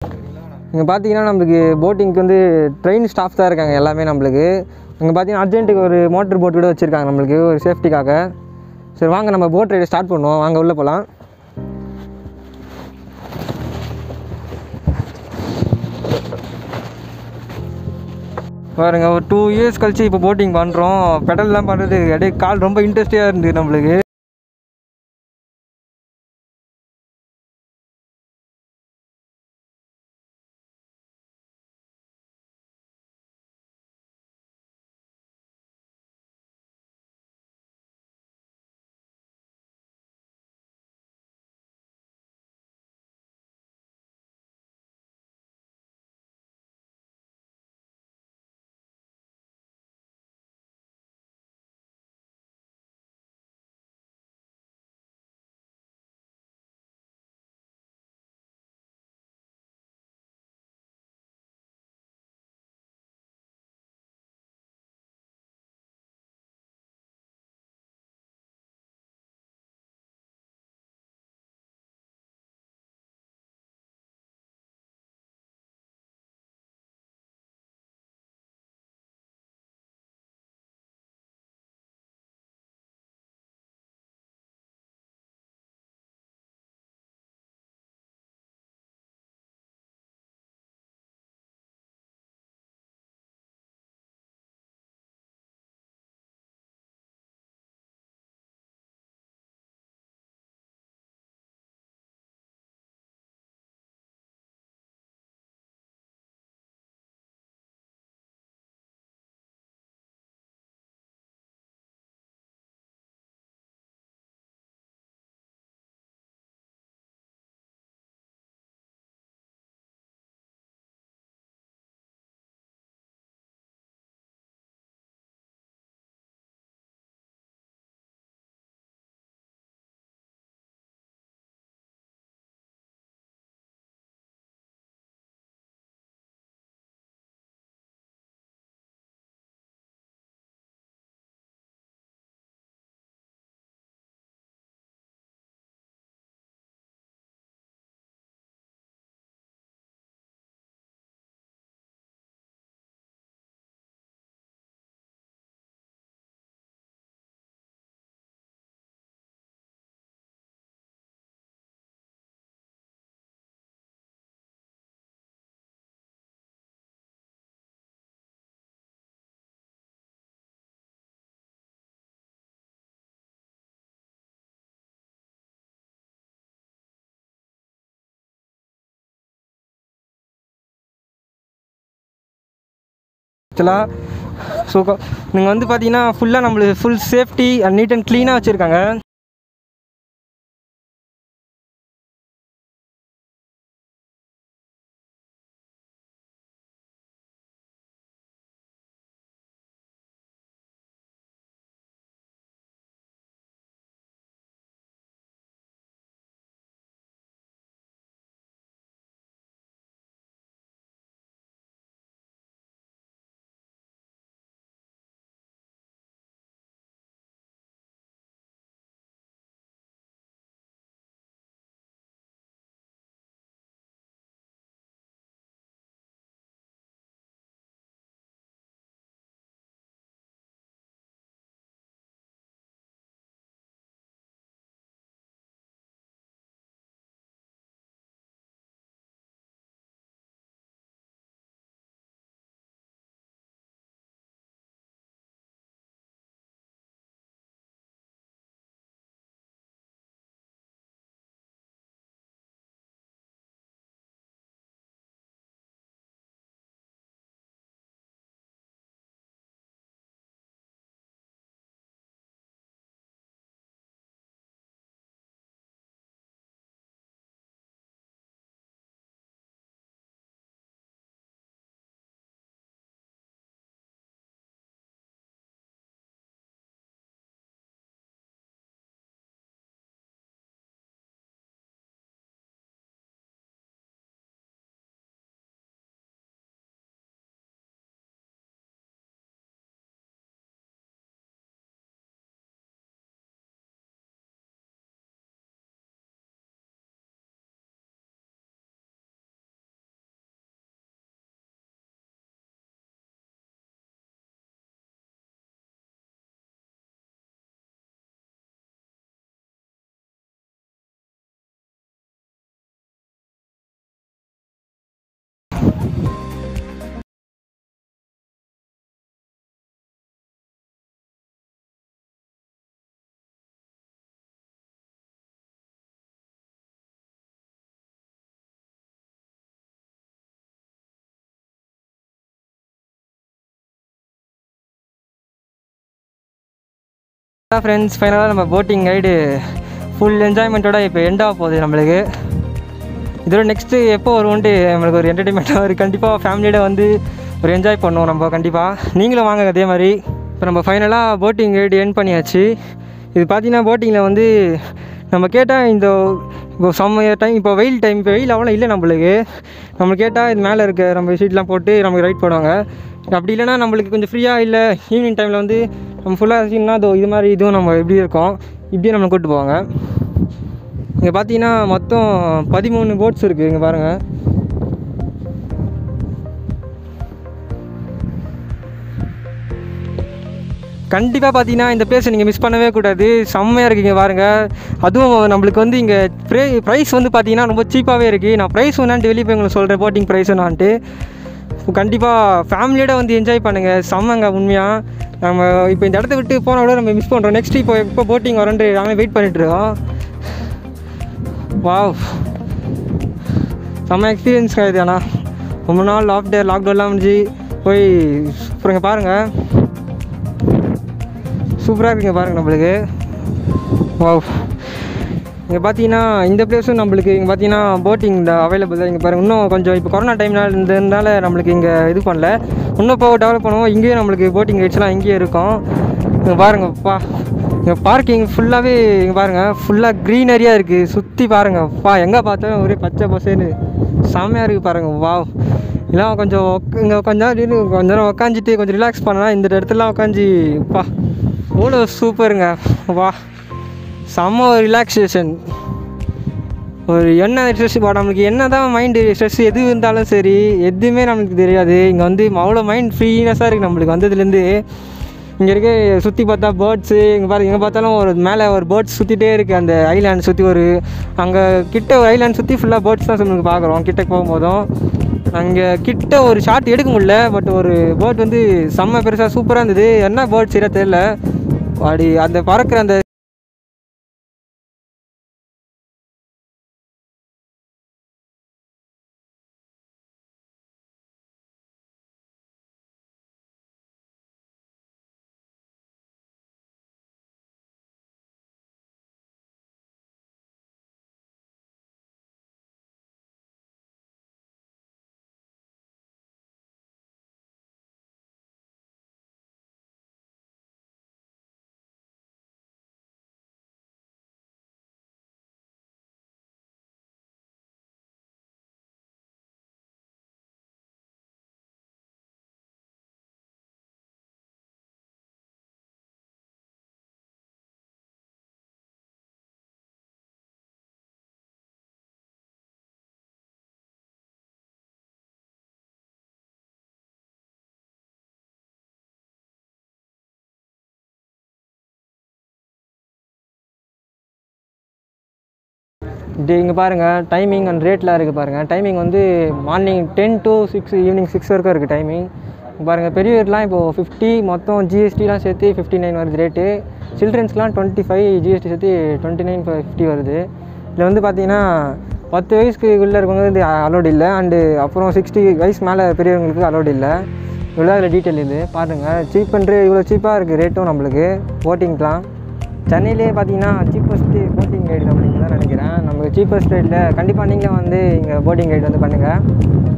இங்கே பார்த்தீங்கன்னா நம்மளுக்கு போட்டிங்க்கு வந்து ட்ரெயின் ஸ்டாஃப் தான் இருக்காங்க எல்லாமே நம்மளுக்கு. இங்கே பார்த்தீங்கன்னா அர்ஜென்ட்டுக்கு ஒரு மோட்டர் போட் கூட வச்சுருக்காங்க நம்மளுக்கு ஒரு சேஃப்டிக்காக. சரி வாங்க நம்ம போட் ரைடை ஸ்டார்ட் பண்ணுவோம், வாங்க உள்ளே போகலாம். பாருங்க ஒரு 2 இயர்ஸ் கழிச்சு இப்போ போட்டிங் பண்ணுறோம். பெடல்லாம் பண்ணுறது அப்படியே கால் ரொம்ப இன்ட்ரெஸ்டிங்காக இருந்தது நம்மளுக்கு. ஆக்சுவலாக ஸோ நீங்கள் வந்து பார்த்தீங்கன்னா ஃபுல்லாக நம்மளுக்கு full safety and neat and க்ளீனாக வச்சுருக்காங்க. ஃப்ரெண்ட்ஸ், ஃபைனலாக நம்ம போட்டிங் ரைடு ஃபுல் என்ஜாய்மெண்ட்டோட இப்போ எண்ட் ஆக போகுது நம்மளுக்கு. இதோட நெக்ஸ்ட்டு எப்போ வருவோன்ட்டு நம்மளுக்கு ஒரு என்டர்டைன்மெண்ட்டாக இருக்குது. கண்டிப்பாக ஃபேமிலியோட வந்து ஒரு என்ஜாய் பண்ணுவோம் நம்ம. கண்டிப்பாக நீங்களும் வாங்க அதே மாதிரி. இப்போ நம்ம ஃபைனலாக போட்டிங் ரைடு எண்ட் பண்ணியாச்சு. இது பார்த்திங்கன்னா போட்டிங்கில் வந்து நம்ம கேட்டால் இந்த இப்போ சம்மர் டைம், இப்போ வெயில் டைம், இப்போ வெயில் அவ்வளோ இல்லை நம்மளுக்கு. நம்ம கேட்டால் இது மேலே இருக்க நம்ம ஷீட்லாம் போட்டு நமக்கு ரைட் போடுவாங்க. அப்படி இல்லைனா நம்மளுக்கு கொஞ்சம் ஃப்ரீயாக இல்லை ஈவினிங் டைமில் வந்து நம்ம ஃபுல்லாக இருந்துச்சுன்னா அதோ இது மாதிரி இதுவும் நம்ம எப்படி இருக்கோம் இப்படியே நம்ம கூப்பிட்டு போவாங்க. இங்கே பார்த்தீங்கன்னா மொத்தம் 13 போட்ஸ் இருக்குது. இங்கே பாருங்கள். கண்டிப்பாக பார்த்தீங்கன்னா இந்த பிளேஸை நீங்கள் மிஸ் பண்ணவே கூடாது. செம்மையாக இருக்குங்க பாருங்கள். அதுவும் நம்மளுக்கு வந்து இங்கே ப்ரைஸ் வந்து பார்த்தீங்கன்னா ரொம்ப சீப்பாகவே இருக்குது. நான் ப்ரைஸ் வேணான்ட்டு வெளியே போய் உங்களுக்கு சொல்கிறேன், போட்டிங் ப்ரைஸ் வேணான்ட்டு. கண்டிப்பாக ஃபேமிலியோட வந்து என்ஜாய் பண்ணுங்கள். செம்மங்க உண்மையாக. நம்ம இப்போ இந்த இடத்த விட்டு போனால் கூட நம்ம மிஸ் பண்ணுறோம். நெக்ஸ்ட் இப்போ போட்டிங் வரேன்ட்டு நாங்கள் வெயிட் பண்ணிட்டுருக்கோம். வாவ், செம்ம எக்ஸ்பீரியன்ஸ் இது. ஆனால் ரொம்ப நாள் லாக்டவுன்லாம் முடிஞ்சு போய் அப்புறம் பாருங்கள் சூப்பராக இருக்குங்க பாருங்கள் நம்மளுக்கு. வாவ், இங்கே பார்த்தீங்கன்னா இந்த பிளேஸும் நம்மளுக்கு இங்கே பார்த்தீங்கன்னா போட்டிங் அவைலபிள் தான். இங்கே பாருங்கள். இன்னும் கொஞ்சம் இப்போ கொரோனா டைம்னால் இருந்ததுனால நம்மளுக்கு இங்கே இது பண்ணல. இன்னும் இப்போ டெவலப் பண்ணுவோம். இங்கேயும் நம்மளுக்கு போட்டிங் ரைட்ஸ்லாம் இங்கேயே இருக்கும். இங்கே பாருங்கப்பா, இங்கே பார்க்கிங் ஃபுல்லாகவே இங்கே பாருங்கள் ஃபுல்லாக க்ரீனரியாக இருக்குது. சுற்றி பாருங்கப்பா, எங்கே பார்த்தாலும் ஒரே பச்சை பசேன்னு செம்மையாக இருக்குது பாருங்கள். வாவ், இதெல்லாம் கொஞ்சம் இங்கே கொஞ்சம் நேரம் உக்காஞ்சிட்டு கொஞ்சம் ரிலாக்ஸ் பண்ணலாம். இந்த இடத்துலலாம் உக்காஞ்சிப்பா எவ்வளோ சூப்பருங்க. வா, செம்ம ஒரு ரிலாக்ஸேஷன். ஒரு என்ன ஸ்ட்ரெஸ் நம்மளுக்கு என்ன தான் மைண்டு ஸ்ட்ரெஸ் எது இருந்தாலும் சரி எதுவுமே நம்மளுக்கு தெரியாது. இங்கே வந்து அவ்வளோ மைண்ட் ஃப்ரீனஸாக இருக்குது நம்மளுக்கு வந்ததுலேருந்து. இங்கே இருக்க சுற்றி பார்த்தா பேர்ட்ஸு இங்கே பாருங்கள். எங்கே பார்த்தாலும் ஒரு மேலே ஒரு பேர்ட்ஸ் சுற்றிட்டே இருக்குது. அந்த ஐலாண்ட் சுற்றி ஒரு அங்கே கிட்ட ஒரு ஐலாண்ட் சுற்றி ஃபுல்லாக பேர்ட்ஸ் தான் நம்மளுக்கு பார்க்குறோம். கிட்ட போகும்போதும் அங்கே கிட்ட ஒரு ஷாட் எடுக்க முடியல. பட் ஒரு பேர்ட் வந்து செம்ம பெருசாக சூப்பராக இருந்தது. என்ன பேர்ட் சரியாக தெரியல. அப்படி அந்த பறக்கிற அந்த இங்கே பாருங்கள் டைமிங் அண்ட் ரேட்லாம் இருக்குது பாருங்கள். டைமிங் வந்து மார்னிங் 10 to 6, ஈவினிங் 6 வரைக்கும் இருக்குது டைமிங். பாருங்கள் பெரியவர்லாம் இப்போது 50, மொத்தம் ஜிஎஸ்டிலாம் சேர்த்து 59 வருது ரேட்டு. சில்ட்ரன்ஸ்லாம் 25, ஜிஎஸ்டி சேர்த்து 2950 வருது. இதில் வந்து பார்த்தீங்கன்னா 10 வயசுக்கு உள்ளே இருக்கவங்க வந்து அலோடு இல்லை. அண்டு அப்புறம் 60 வயசு மேலே பெரியவங்களுக்கு அலோடு இல்லை. இவ்வளோ அதில் டீட்டெயில் இது பாருங்கள். சீப் அண்ட் இவ்வளோ சீப்பாக இருக்குது ரேட்டும் நம்மளுக்கு போட்டிங்லாம். சென்னையிலே பார்த்தீங்கன்னா சீப்பஸ்ட்டு போட்டிங் ரைடு நம்மளுக்கு தான் நினைக்கிறேன். நமக்கு சீப்பஸ்ட் ரேட்டில் கண்டிப்பாக நீங்களும் வந்து இங்கே போட்டிங் ரைடு வந்து பண்ணுங்கள்.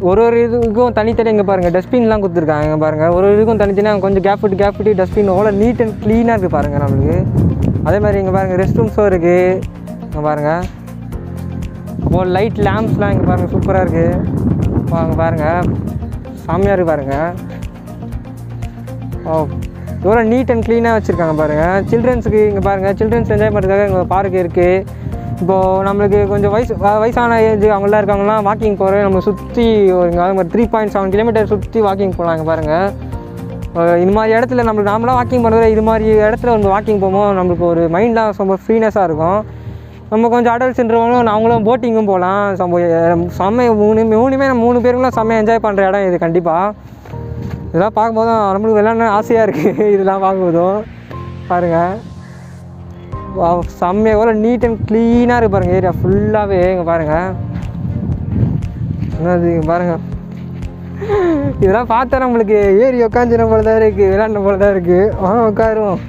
ஒரு இதுக்கும் தனித்தனி இங்கே பாருங்கள் டஸ்ட்பின்லாம் கொடுத்துருக்காங்க. இங்கே பாருங்கள் ஒரு இதுக்கும் தனித்தனியாக கொஞ்சம் கேப் விட்டு டஸ்ட்பின் அவ்வளோ நீட் அண்ட் க்ளீனாக இருக்குது பாருங்கள் நம்மளுக்கு. அதே மாதிரி இங்கே பாருங்கள் ரெஸ்ட் ரூம்ஸும் இருக்குது. இங்கே பாருங்கள் அப்போது லைட் லேம்ப்ஸ்லாம் இங்கே பாருங்கள் சூப்பராக இருக்குது. அங்கே பாருங்கள் செம்மையாக இருக்குது பாருங்கள். ஓ, எவ்வளோ நீட் அண்ட் க்ளீனாக வச்சுருக்காங்க பாருங்கள். சில்ட்ரன்ஸுக்கு இங்கே பாருங்கள் சில்ட்ரன்ஸ் என்ஜாய் பண்ணுறதுக்காக இங்கே பார்க் இருக்குது. இப்போது நம்மளுக்கு கொஞ்சம் வயசான ஏஜ் அவங்களாம் இருக்காங்கலாம் வாக்கிங் போகிறேன் நம்ம சுற்றி இங்கே ஒரு 3.7 கிலோமீட்டர் சுற்றி வாக்கிங் போகலாம். இங்கே பாருங்கள் இது மாதிரி இடத்துல நம்மளுக்கு நார்மலாக வாக்கிங் பண்ணுறது இது மாதிரி இடத்துல வந்து வாக்கிங் போகும்போது நம்மளுக்கு ஒரு மைண்டாக ரொம்ப ஃப்ரீனஸாக இருக்கும். நம்ம கொஞ்சம் அடல்ட்ஸ்ன்றவங்களும் அவங்களும் போட்டிங்கும் போகலாம். செம்மையை மூணுமே நம்ம 3 பேருக்குலாம் செம்மையாக என்ஜாய் பண்ணுற இடம் இது. கண்டிப்பாக இதெல்லாம் பார்க்கும்போது நம்மளுக்கு விளையாடணும் ஆசையாக இருக்குது. இதெல்லாம் பார்க்கும்போதும் பாருங்கள் செம்மையாக எவ்வளோ நீட் அண்ட் க்ளீனாக இருக்குது பாருங்கள் ஏரியா ஃபுல்லாகவே. இங்கே பாருங்கள் என்னது இங்கே பாருங்கள் இதெல்லாம் பார்த்தா நம்மளுக்கு ஏறி உட்காந்துன போல தான் இருக்குது, விளையாண்ட போல தான் இருக்குது. உட்காருவோம்.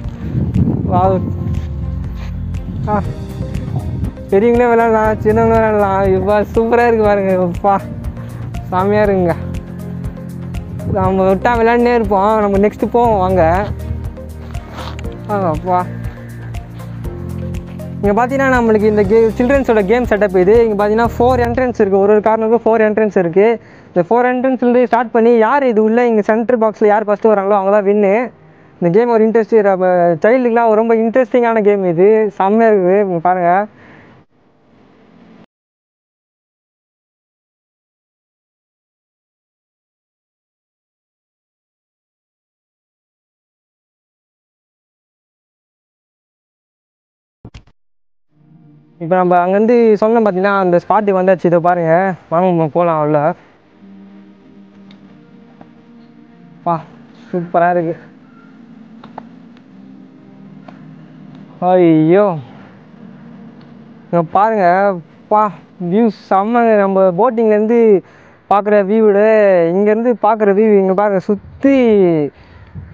பெரியவங்களே விளையாடலாம், சின்னவங்க விளையாடலாம். இப்போ சூப்பராக இருக்குது பாருங்க. அப்பா செம்மையாக இருக்குங்க. நம்ம விட்டால் விளையாடினே இருப்போம். நம்ம நெக்ஸ்ட்டு போவோம் வாங்க. அப்பா இங்கே பார்த்தீங்கன்னா நம்மளுக்கு இந்த சில்ட்ரன்ஸோட கேம் செட்டப் இது. இங்கே பார்த்தீங்கன்னா 4 என்ட்ரன்ஸ் இருக்குது. ஒரு கார்னருக்கும் 4 என்ட்ரன்ஸ் இருக்குது. இந்த 4 என்ட்ரன்ஸ்லேருந்து ஸ்டார்ட் பண்ணி யார் இது உள்ளே இங்கே சென்டர் பாக்ஸில் யார் ஃபஸ்ட்டு வராங்களோ அவங்க தான் வின்னு. இந்த கேம் ஒரு நம்ம சைல்டுக்கெலாம் ரொம்ப இன்ட்ரெஸ்டிங்கான கேம் இது. செம்மையாக இருக்குது. நீங்கள் பாருங்கள். இப்போ நம்ம அங்கேருந்து சொன்னோம் பார்த்தீங்கன்னா அந்த ஸ்பாட்டுக்கு வந்தாச்சு. இதை பாருங்கள், வாங்க போகலாம். உள்ள பா சூப்பராக இருக்குது. ஐயோ இங்கே பாருங்கள், பா வியூ செம்மங்க. நம்ம போட்டிங்லேருந்து பார்க்குற வியூவோட இங்கேருந்து பார்க்குற வியூ இங்கே பாருங்கள். சுற்றி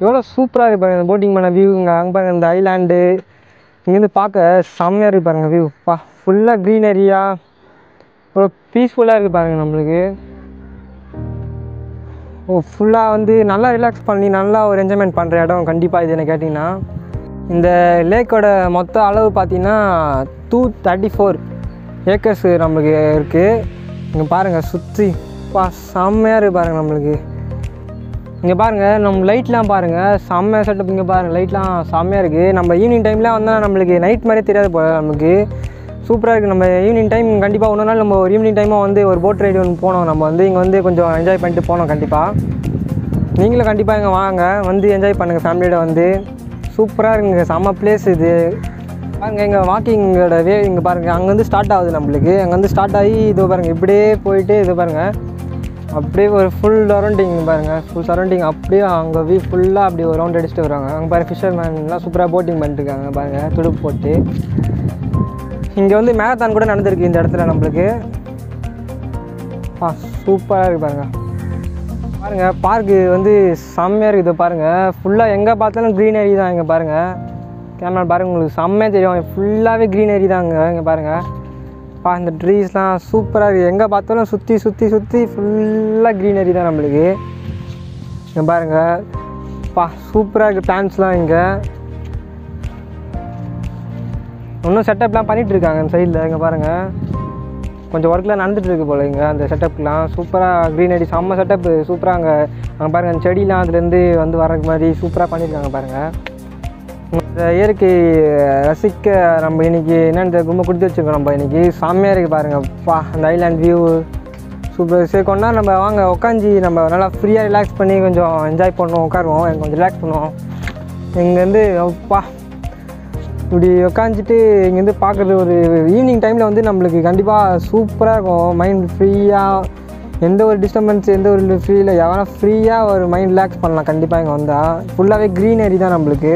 எவ்வளோ சூப்பராக இருக்குது பாருங்கள். இந்த போட்டிங் பண்ண வியூ இங்கே அங்கே பாருங்கள். இந்த ஐலாண்டு இங்கேருந்து பார்க்க செம்மையாக இருக்குது பாருங்கள் வியூ. பா ஃபுல்லாக க்ரீனரியாக ஒரு பீஸ்ஃபுல்லாக இருக்குது பாருங்கள் நம்மளுக்கு. ஃபுல்லாக வந்து நல்லா ரிலாக்ஸ் பண்ணி நல்லா ஒரு என்ஜாய்மெண்ட் பண்ணுற இடம் கண்டிப்பாக இது என்ன கேட்டிங்கன்னா. இந்த லேக்கோட மொத்த அளவு பார்த்திங்கன்னா 234 ஏக்கர்ஸ் நம்மளுக்கு இருக்குது. இங்கே பாருங்கள் சுற்றி பா செம்மையாக இருக்குது பாருங்கள் நம்மளுக்கு. இங்கே பாருங்கள் நம்ம லைட்லாம் பாருங்கள், செம்மையாக செட்டப். இங்கே பாருங்கள் லைட்லாம் செம்மையாக இருக்குது. நம்ம ஈவினிங் டைம்லாம் வந்தால் நம்மளுக்கு நைட் மாதிரியே தெரியாது போல். நம்மளுக்கு சூப்பராக இருக்குது. நம்ம ஈவினிங் டைம் கண்டிப்பாக ஒன்று நாள் நம்ம ஒரு ஈவினிங் டைமாக வந்து ஒரு போட் ரைடு ஒன்று போனோம். நம்ம வந்து இங்கே வந்து கொஞ்சம் என்ஜாய் பண்ணிட்டு போனோம். கண்டிப்பாக நீங்களும் கண்டிப்பாக இங்கே வாங்க, வந்து என்ஜாய் பண்ணுங்கள் ஃபேமிலியோட வந்து. சூப்பராக இருக்குங்க, செம்ம பிளேஸ் இது. பாருங்கள் எங்கள் வாக்கிங்கோட இங்கே பாருங்கள் அங்கேருந்து ஸ்டார்ட் ஆகுது நம்மளுக்கு. அங்கேருந்து ஸ்டார்ட் ஆகி இது பாருங்கள் இப்படியே போயிட்டு இது பாருங்கள் அப்படியே ஒரு ஃபுல் சரௌண்டிங் பாருங்கள். ஃபுல் சரௌண்டிங் அப்படியே அங்கே வியூ ஃபுல்லாக அப்படி ஒரு ரவுண்ட் அடிச்சுட்டு வருவாங்க. அங்கே பாருங்கள் ஃபிஷர்மேன்லாம் சூப்பராக போட்டிங் பண்ணிட்டுருக்காங்க பாருங்கள், துடுப்பு போட்டு. இங்கே வந்து மேரத்தான் கூட நடந்திருக்கு இந்த இடத்துல நம்மளுக்கு. சூப்பராக இருக்குது பாருங்கள். பாருங்கள் பார்க்கு வந்து செம்மையாக இருக்குது பாருங்கள். ஃபுல்லாக எங்கே பார்த்தாலும் க்ரீனரி தான். இங்கே பாருங்கள் கேமரா பாருங்கள், உங்களுக்கு செம்மையாக தெரியும். ஃபுல்லாகவே க்ரீனரி தான் இங்கே பாருங்கள். இந்த ட்ரீஸ்லாம் சூப்பராக இருக்குது. எங்கே பார்த்தாலும் சுற்றி சுற்றி சுற்றி ஃபுல்லாக க்ரீனரி தான் நம்மளுக்கு. இங்கே பாருங்கள் சூப்பராக இருக்குது பிளான்ஸ்லாம். இங்கே இன்னும் செட்டப்லாம் பண்ணிகிட்ருக்காங்க அந்த சைடில். இங்கே பாருங்கள் கொஞ்சம் ஒர்க்லாம் நடந்துகிட்ருக்கு போல் இங்கே அந்த செட்டப்லாம். சூப்பராக க்ரீனரி செம்ம செட்டப்பு சூப்பராக. அங்கே பாருங்கள் அந்த செடிலாம் அதுலேருந்து வந்து வர்றதுக்கு மாதிரி சூப்பராக பண்ணியிருக்காங்க பாருங்கள். இந்த இயற்கை ரசிக்க நம்ம இன்றைக்கி என்னென்ன ரொம்ப கொடுத்து வச்சுருக்கோம். நம்ம இன்றைக்கி செம்மையாக இருக்குது பாருங்கள். அந்த ஐலாண்ட் வியூ சூப்பர். சேர்க்கோன்னா நம்ம வாங்க உட்காந்து நம்ம நல்லா ஃப்ரீயாக ரிலாக்ஸ் பண்ணி கொஞ்சம் என்ஜாய் பண்ணுவோம், உட்காருவோம், எனக்கு கொஞ்சம் ரிலாக்ஸ் பண்ணுவோம். இங்கேருந்து இப்படி உட்காந்துட்டு இங்கேருந்து பார்க்குறது ஒரு ஈவினிங் டைமில் வந்து நம்மளுக்கு கண்டிப்பாக சூப்பராக இருக்கும். மைண்ட் ஃப்ரீயாக, எந்த ஒரு டிஸ்டர்பன்ஸ் எந்த ஒரு ஃபீல் எவனா ஃப்ரீயாக ஒரு மைண்ட் ரிலாக்ஸ் பண்ணலாம் கண்டிப்பாக இங்கே வந்தால். ஃபுல்லாகவே க்ரீனரி தான் நம்மளுக்கு.